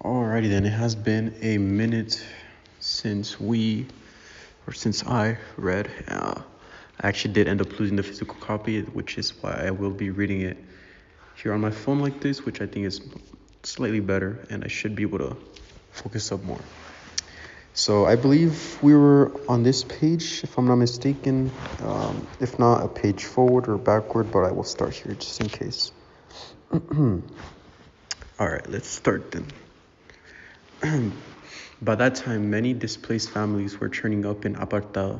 Alrighty then, it has been a minute since I read. I actually did end up losing the physical copy, which is why I will be reading it here on my phone like this, which I think is slightly better, and I should be able to focus up more. So I believe we were on this page, if I'm not mistaken. If not, a page forward or backward, but I will start here just in case. Alright, let's start then. By that time, many displaced families were turning up in Apartado,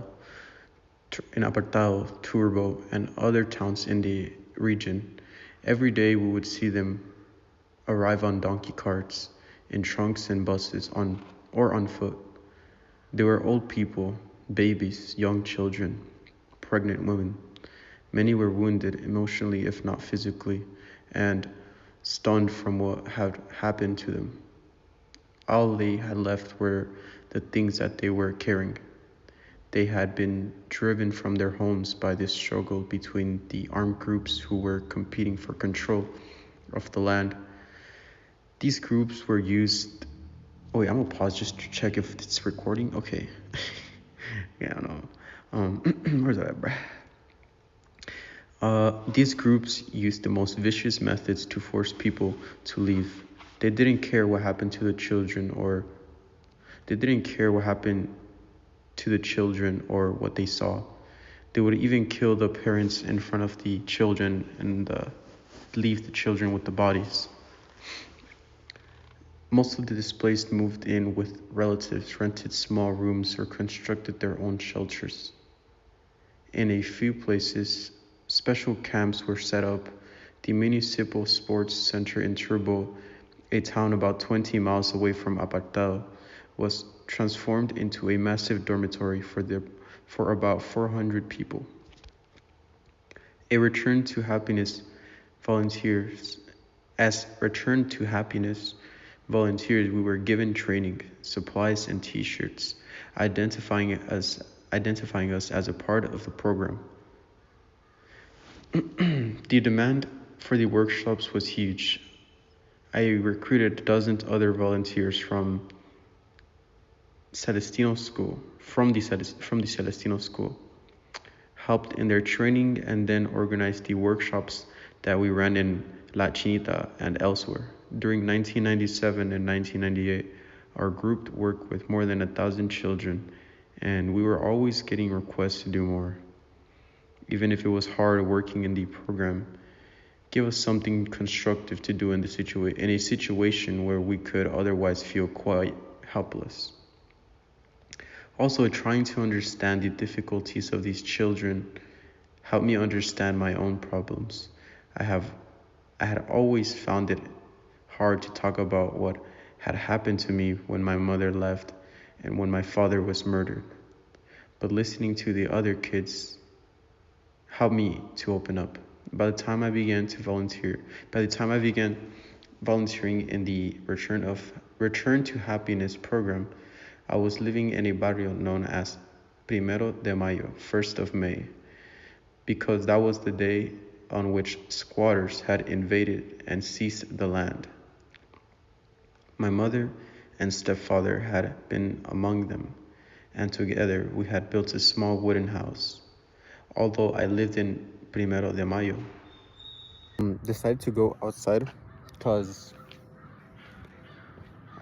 Turbo, and other towns in the region. Every day we would see them arrive on donkey carts, in trunks and buses, on foot. They were old people, babies, young children, pregnant women. Many were wounded emotionally, if not physically, and stunned from what had happened to them. All they had left were the things that they were carrying. They had been driven from their homes by this struggle between the armed groups who were competing for control of the land. These groups were used. Oh wait, I'm gonna pause just to check if it's recording. Okay. Yeah, I don't know. Where's that at, bruh? These groups used the most vicious methods to force people to leave. They didn't care what happened to the children or what they saw. They would even kill the parents in front of the children and leave the children with the bodies. Most of the displaced moved in with relatives, rented small rooms, or constructed their own shelters. In a few places, special camps were set up. The municipal sports center in Turbo, a town about 20 miles away from Apartado, was transformed into a massive dormitory for about 400 people. As Return to Happiness volunteers, we were given training, supplies, and T-shirts, identifying us as a part of the program. The demand for the workshops was huge. I recruited dozens other volunteers from the Celestino School, helped in their training, and then organized the workshops that we ran in La Chinita and elsewhere. During 1997 and 1998, our group worked with more than 1,000 children, and we were always getting requests to do more. Even if it was hard working in the program, give us something constructive to do in a situation where we could otherwise feel quite helpless. Also, trying to understand the difficulties of these children helped me understand my own problems. I had always found it hard to talk about what had happened to me when my mother left and when my father was murdered. But listening to the other kids helped me to open up. By the time I began volunteering in the Return to Happiness program, I was living in a barrio known as Primero de Mayo, 1st of May, because that was the day on which squatters had invaded and seized the land. My mother and stepfather had been among them, and together we had built a small wooden house. Although I lived in Primero de Mayo, decided to go outside because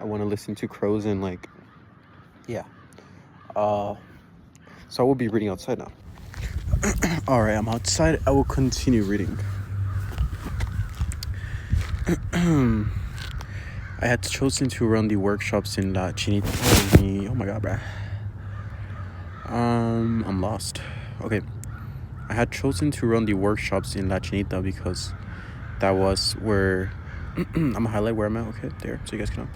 I want to listen to crows and so I will be reading outside now. Alright, I'm outside. I will continue reading. I had chosen to run the workshops in La Chinita. Oh my god, bruh. I'm lost. Okay. I had chosen to run the workshops in La Chinita because that was where I'm gonna highlight where I'm at, okay, there, so you guys can know.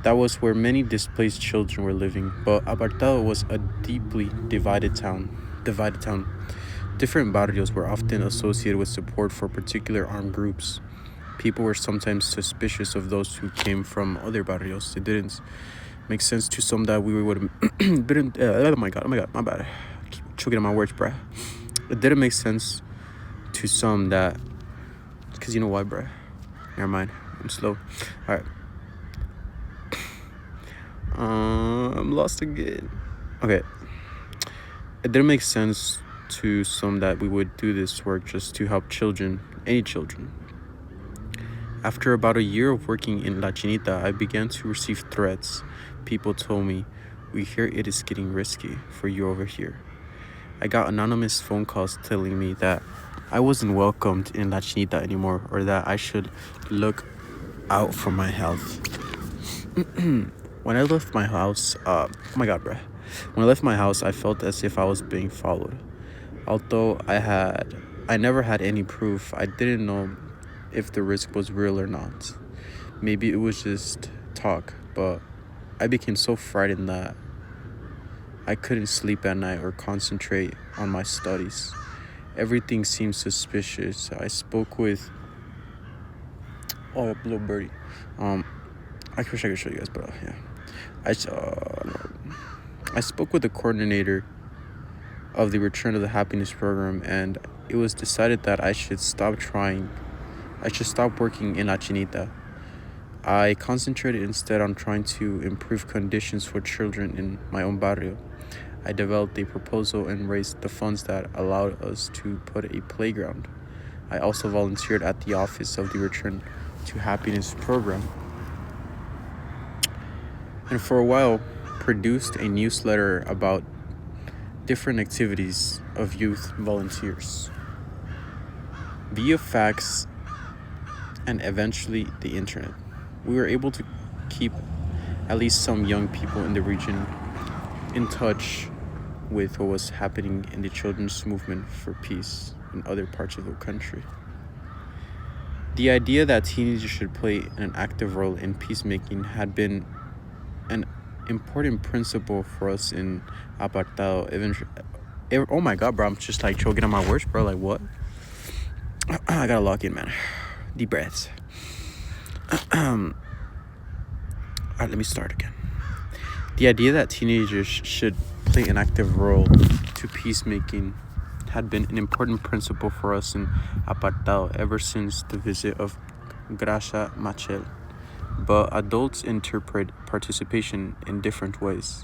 That was where many displaced children were living, but Apartado was a deeply divided town. Different barrios were often associated with support for particular armed groups. People were sometimes suspicious of those who came from other barrios. It didn't make sense to some that we would oh my god, my bad. I keep choking on my words, bruh. It didn't make sense to some that, because you know why, bruh. Never mind, I'm slow. Alright. I'm lost again. Okay. It didn't make sense to some that we would do this work just to help children, any children. After about a year of working in La Chinita, I began to receive threats. People told me, "We hear it is getting risky for you over here." I got anonymous phone calls telling me that I wasn't welcomed in La Chinita anymore, or that I should look out for my health. When I left my house, oh my god, bruh. When I left my house, I felt as if I was being followed. Although I never had any proof, I didn't know if the risk was real or not. Maybe it was just talk, but I became so frightened that I couldn't sleep at night or concentrate on my studies. Everything seemed suspicious. I spoke with little birdie. I wish I could show you guys, but yeah. I spoke with the coordinator of the Return to the Happiness program, and it was decided that I should stop working in La Chinita. I concentrated instead on trying to improve conditions for children in my own barrio. I developed a proposal and raised the funds that allowed us to put a playground. I also volunteered at the office of the Return to Happiness program, and for a while produced a newsletter about different activities of youth volunteers via fax and eventually the internet. We were able to keep at least some young people in the region in touch with what was happening in the children's movement for peace in other parts of the country. The idea that teenagers should play an active role in peacemaking had been an important principle for us in Apartado. Oh my god, bro, I'm just like choking on my words, bro. Like, what? I gotta lock in, man. Deep breaths. Alright, let me start again. The idea that teenagers should play an active role to peacemaking had been an important principle for us in Apartado ever since the visit of Gracia Machel. But adults interpret participation in different ways.